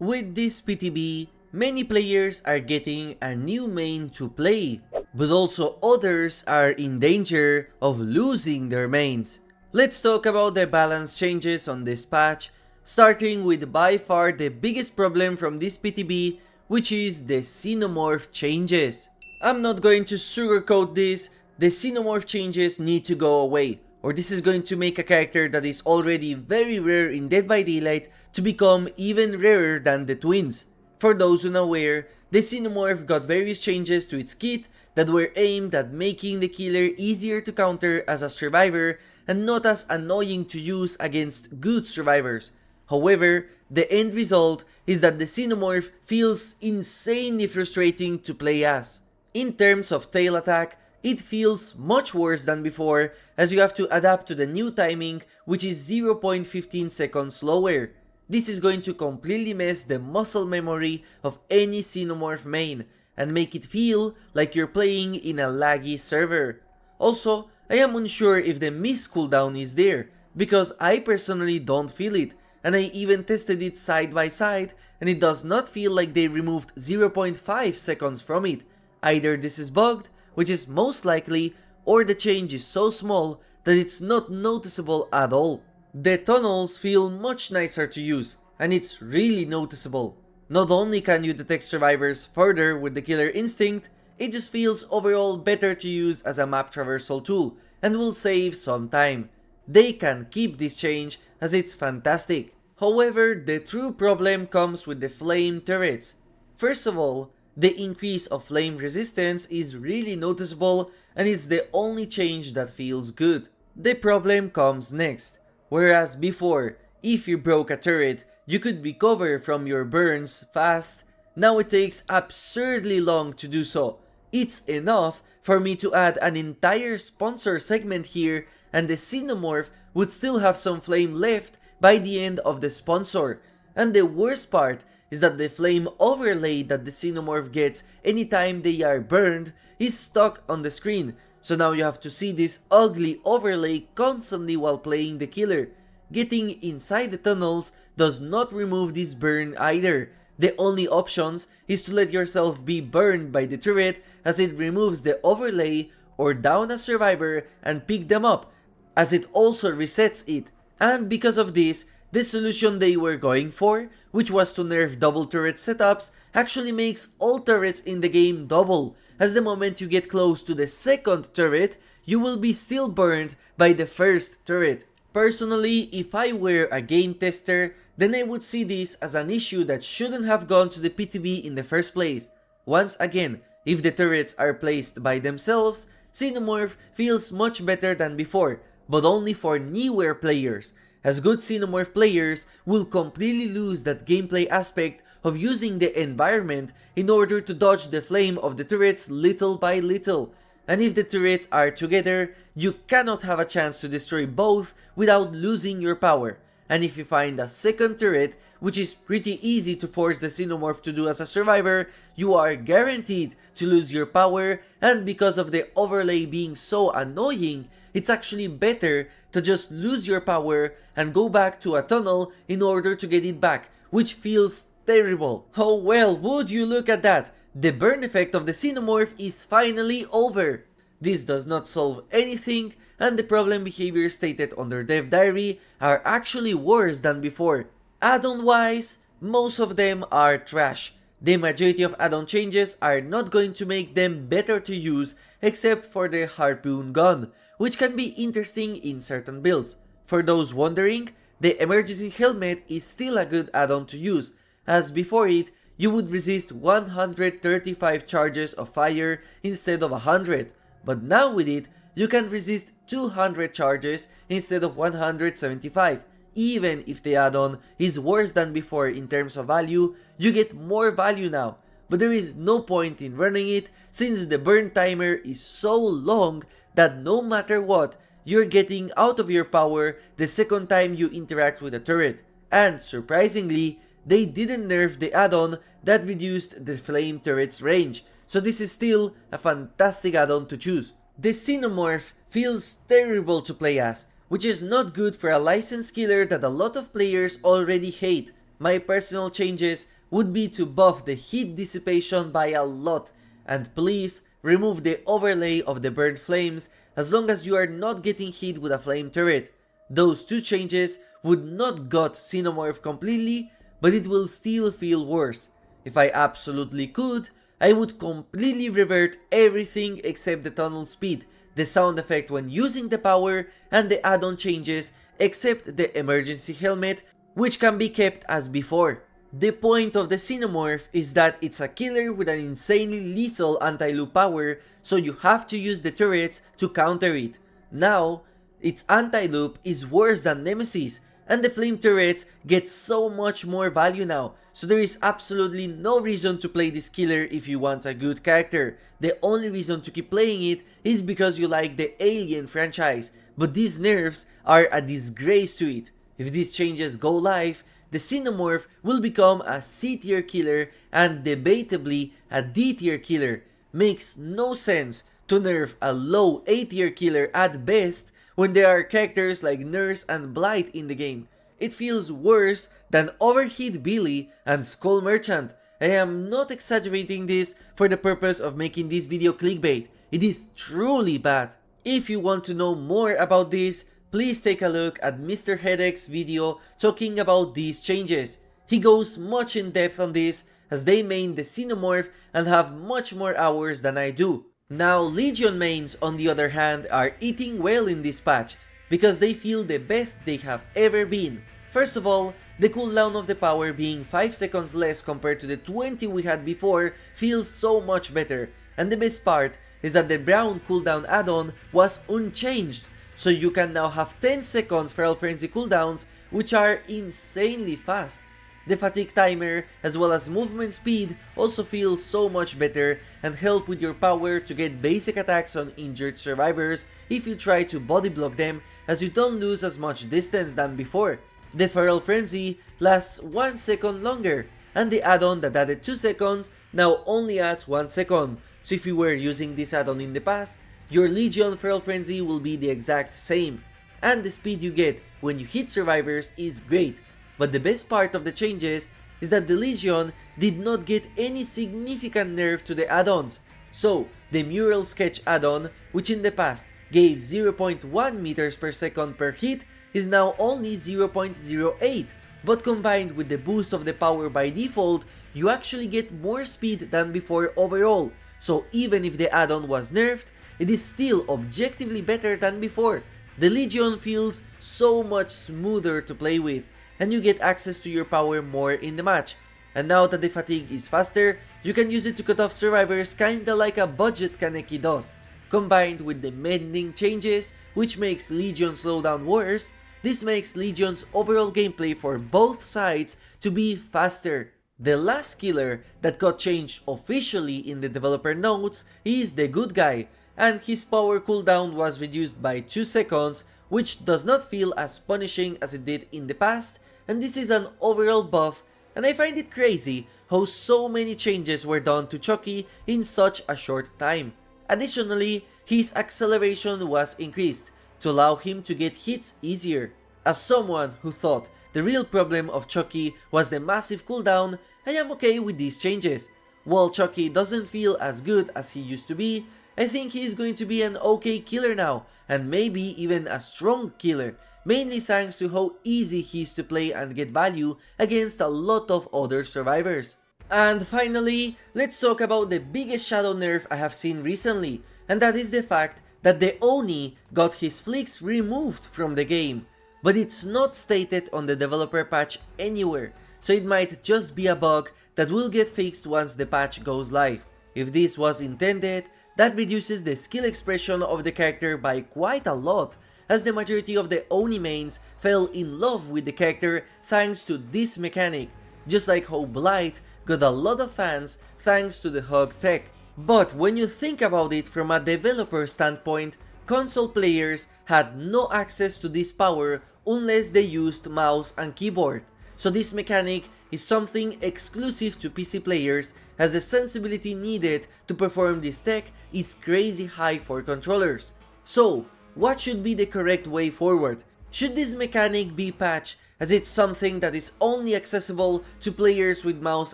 With this PTB, many players are getting a new main to play, but also others are in danger of losing their mains. Let's talk about the balance changes on this patch, starting with by far the biggest problem from this PTB, which is the Xenomorph Changes. I'm not going to sugarcoat this, the Xenomorph Changes need to go away, or this is going to make a character that is already very rare in Dead by Daylight to become even rarer than the twins. For those unaware, the Xenomorph got various changes to its kit that were aimed at making the killer easier to counter as a survivor and not as annoying to use against good survivors. However, the end result is that the Xenomorph feels insanely frustrating to play as. In terms of tail attack, it feels much worse than before as you have to adapt to the new timing, which is 0.15 seconds slower. This is going to completely mess the muscle memory of any Xenomorph main and make it feel like you're playing in a laggy server. Also, I am unsure if the miss cooldown is there, because I personally don't feel it, and I even tested it side by side and it does not feel like they removed 0.5 seconds from it. Either this is bugged, which is most likely, or the change is so small that it's not noticeable at all. The tunnels feel much nicer to use, and it's really noticeable. Not only can you detect survivors further with the killer instinct, it just feels overall better to use as a map traversal tool, and will save some time. They can keep this change as it's fantastic. However, the true problem comes with the flame turrets. First of all, the increase of flame resistance is really noticeable and it's the only change that feels good. The problem comes next. Whereas before, if you broke a turret, you could recover from your burns fast, now it takes absurdly long to do so. It's enough for me to add an entire sponsor segment here and the Xenomorph would still have some flame left by the end of the sponsor. And the worst part is that the flame overlay that the Xenomorph gets anytime they are burned is stuck on the screen. So now you have to see this ugly overlay constantly while playing the killer. Getting inside the tunnels does not remove this burn either. The only options is to let yourself be burned by the turret as it removes the overlay, or down a survivor and pick them up as it also resets it. And because of this, the solution they were going for, which was to nerf double turret setups, actually makes all turrets in the game double, as the moment you get close to the second turret, you will be still burned by the first turret. Personally, if I were a game tester, then I would see this as an issue that shouldn't have gone to the PTB in the first place. Once again, if the turrets are placed by themselves, Xenomorph feels much better than before, but only for newer players, as good Xenomorph players will completely lose that gameplay aspect of using the environment in order to dodge the flame of the turrets little by little. And if the turrets are together, you cannot have a chance to destroy both without losing your power. And if you find a second turret, which is pretty easy to force the Xenomorph to do as a survivor, you are guaranteed to lose your power, and because of the overlay being so annoying, it's actually better to just lose your power and go back to a tunnel in order to get it back, which feels terrible. Oh well, would you look at that? The burn effect of the Xenomorph is finally over. This does not solve anything, and the problem behaviors stated on their dev diary are actually worse than before. Add-on wise, most of them are trash. The majority of add-on changes are not going to make them better to use except for the harpoon gun, which can be interesting in certain builds. For those wondering, the emergency helmet is still a good add-on to use, as before it, you would resist 135 charges of fire instead of 100, but now with it, you can resist 200 charges instead of 175. Even if the add-on is worse than before in terms of value, you get more value now, but there is no point in running it since the burn timer is so long that no matter what, you're getting out of your power the second time you interact with a turret. And surprisingly, they didn't nerf the add-on that reduced the flame turret's range, so this is still a fantastic add-on to choose. The Xenomorph feels terrible to play as, which is not good for a licensed killer that a lot of players already hate. My personal changes would be to buff the heat dissipation by a lot, and please remove the overlay of the burnt flames as long as you are not getting hit with a flame turret. Those two changes would not gut Xenomorph completely, but it will still feel worse. If I absolutely could, I would completely revert everything except the tunnel speed, the sound effect when using the power, and the add-on changes except the emergency helmet, which can be kept as before. The point of the Xenomorph is that it's a killer with an insanely lethal anti-loop power, so you have to use the turrets to counter it. Now, its anti-loop is worse than Nemesis, and the flame turrets get so much more value now, so there is absolutely no reason to play this killer if you want a good character. The only reason to keep playing it is because you like the Alien franchise, but these nerfs are a disgrace to it. If these changes go live, the Xenomorph will become a C tier killer and debatably a D tier killer. Makes no sense to nerf a low A tier killer at best when there are characters like Nurse and Blight in the game. It feels worse than Overheat Billy and Skull Merchant. I am not exaggerating this for the purpose of making this video clickbait. It is truly bad. If you want to know more about this, please take a look at TheMrHeadache's video talking about these changes. He goes much in depth on this as they main the Xenomorph and have much more hours than I do. Now Legion mains on the other hand are eating well in this patch because they feel the best they have ever been. First of all, the cooldown of the power being 5 seconds less compared to the 20 we had before feels so much better, and the best part is that the brown cooldown add-on was unchanged, so you can now have 10 seconds Feral Frenzy cooldowns, which are insanely fast. The fatigue timer as well as movement speed also feel so much better and help with your power to get basic attacks on injured survivors if you try to body block them, as you don't lose as much distance than before. The Feral Frenzy lasts 1 second longer, and the add-on that added 2 seconds now only adds 1 second, so if you were using this add-on in the past, your Legion Feral Frenzy will be the exact same, and the speed you get when you hit survivors is great. But the best part of the changes is that the Legion did not get any significant nerf to the add-ons. So, the Mural Sketch add-on, which in the past gave 0.1 meters per second per hit, is now only 0.08, but combined with the boost of the power by default, you actually get more speed than before overall. So even if the add-on was nerfed, it is still objectively better than before. The Legion feels so much smoother to play with, and you get access to your power more in the match. And now that the fatigue is faster, you can use it to cut off survivors kinda like a budget Kaneki does. Combined with the mending changes, which makes Legion slowdown worse, this makes Legion's overall gameplay for both sides to be faster. The last killer that got changed officially in the developer notes is the Good Guy, and his power cooldown was reduced by 2 seconds, which does not feel as punishing as it did in the past, and this is an overall buff, and I find it crazy how so many changes were done to Chucky in such a short time. Additionally, his acceleration was increased to allow him to get hits easier. As someone who thought the real problem of Chucky was the massive cooldown, I am okay with these changes. While Chucky doesn't feel as good as he used to be, I think he is going to be an okay killer now, and maybe even a strong killer, mainly thanks to how easy he is to play and get value against a lot of other survivors. And finally, let's talk about the biggest shadow nerf I have seen recently, and that is the fact that the Oni got his flicks removed from the game. But it's not stated on the developer patch anywhere, so it might just be a bug that will get fixed once the patch goes live. If this was intended, that reduces the skill expression of the character by quite a lot, as the majority of the Oni mains fell in love with the character thanks to this mechanic, just like how Blight got a lot of fans thanks to the hug tech. But when you think about it from a developer standpoint, console players had no access to this power unless they used mouse and keyboard. So this mechanic is something exclusive to PC players, as the sensibility needed to perform this tech is crazy high for controllers. So, what should be the correct way forward? Should this mechanic be patched as it's something that is only accessible to players with mouse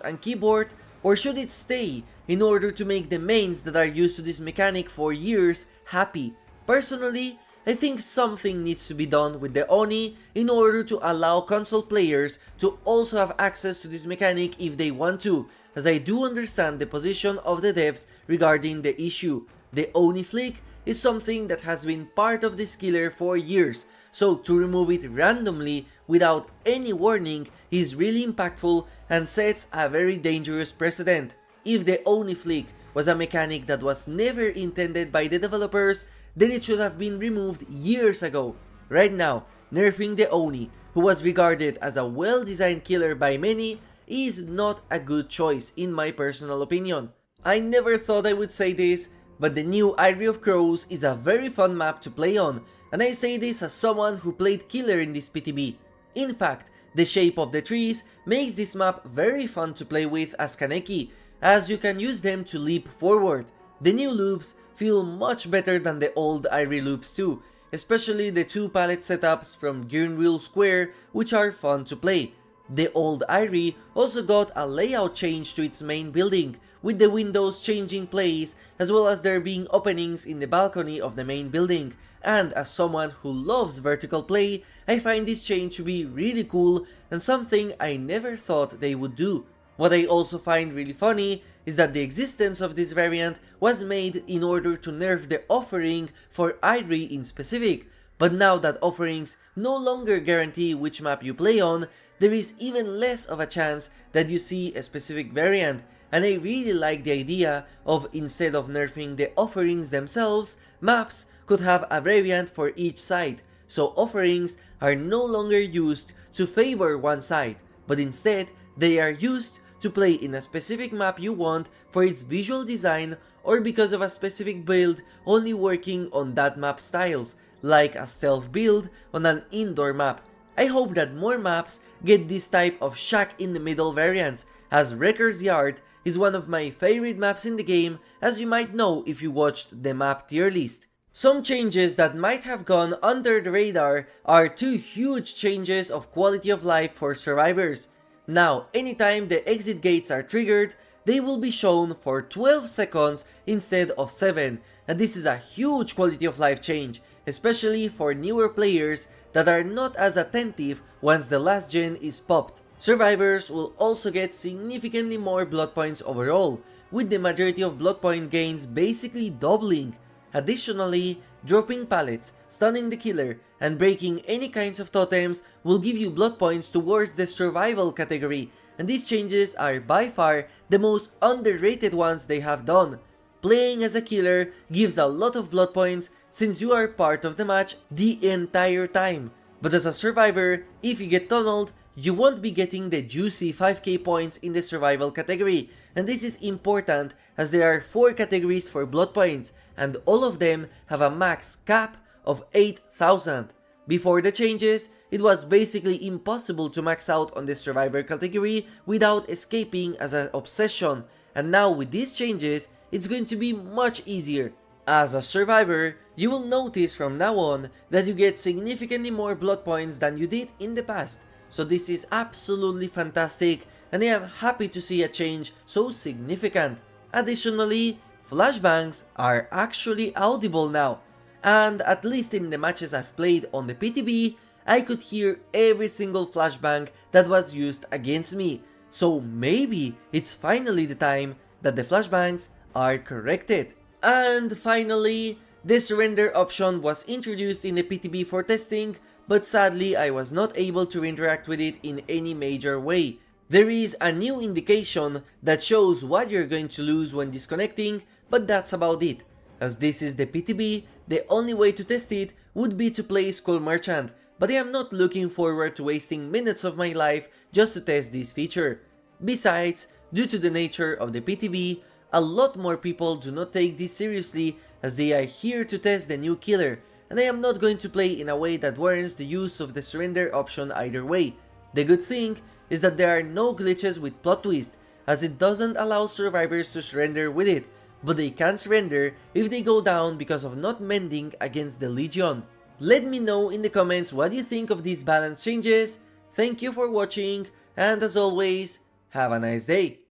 and keyboard, or should it stay in order to make the mains that are used to this mechanic for years happy? Personally, I think something needs to be done with the Oni in order to allow console players to also have access to this mechanic if they want to, as I do understand the position of the devs regarding the issue. The Oni Flick is something that has been part of this killer for years, so to remove it randomly without any warning is really impactful and sets a very dangerous precedent. If the Oni Flick was a mechanic that was never intended by the developers, then it should have been removed years ago. Right now, nerfing the Oni, who was regarded as a well-designed killer by many, is not a good choice in my personal opinion. I never thought I would say this, but the new Eyrie of Crows is a very fun map to play on, and I say this as someone who played killer in this PTB. In fact, the shape of the trees makes this map very fun to play with as Kaneki, as you can use them to leap forward. The new loops feel much better than the old Eyrie loops too, especially the two palette setups from Greenwheel Square, which are fun to play. The old Eyrie also got a layout change to its main building, with the windows changing place as well as there being openings in the balcony of the main building, and as someone who loves vertical play, I find this change to be really cool and something I never thought they would do. What I also find really funny is that the existence of this variant was made in order to nerf the offering for Eyrie in specific, but now that offerings no longer guarantee which map you play on, there is even less of a chance that you see a specific variant, and I really like the idea of, instead of nerfing the offerings themselves, maps could have a variant for each side, so offerings are no longer used to favor one side, but instead they are used to play in a specific map you want for its visual design or because of a specific build only working on that map styles, like a stealth build on an indoor map. I hope that more maps get this type of shack in the middle variants, as Wrecker's Yard is one of my favorite maps in the game, as you might know if you watched the map tier list. Some changes that might have gone under the radar are two huge changes of quality of life for survivors. Now, anytime the exit gates are triggered, they will be shown for 12 seconds instead of 7, and this is a huge quality of life change, especially for newer players that are not as attentive once the last gen is popped. Survivors will also get significantly more blood points overall, with the majority of blood point gains basically doubling. Additionally, dropping pallets, stunning the killer, and breaking any kinds of totems will give you blood points towards the survival category, and these changes are by far the most underrated ones they have done. Playing as a killer gives a lot of blood points since you are part of the match the entire time, but as a survivor, if you get tunneled, you won't be getting the juicy 5k points in the survival category, and this is important as there are 4 categories for blood points, and all of them have a max cap of 8,000. Before the changes, it was basically impossible to max out on the survivor category without escaping as an obsession, and now with these changes, it's going to be much easier. As a survivor, you will notice from now on that you get significantly more blood points than you did in the past, so this is absolutely fantastic and I am happy to see a change so significant. Additionally, flashbangs are actually audible now, and at least in the matches I've played on the PTB, I could hear every single flashbang that was used against me, so maybe it's finally the time that the flashbangs are corrected. And finally, the surrender option was introduced in the PTB for testing, but sadly I was not able to interact with it in any major way. There is a new indication that shows what you're going to lose when disconnecting, but that's about it. As this is the PTB, the only way to test it would be to play Skull Merchant, but I am not looking forward to wasting minutes of my life just to test this feature. Besides, due to the nature of the PTB, a lot more people do not take this seriously as they are here to test the new killer, and I am not going to play in a way that warrants the use of the surrender option either way. The good thing is that there are no glitches with plot twist, as it doesn't allow survivors to surrender with it, but they can surrender if they go down because of not mending against the Legion. Let me know in the comments what you think of these balance changes. Thank you for watching, and as always, have a nice day.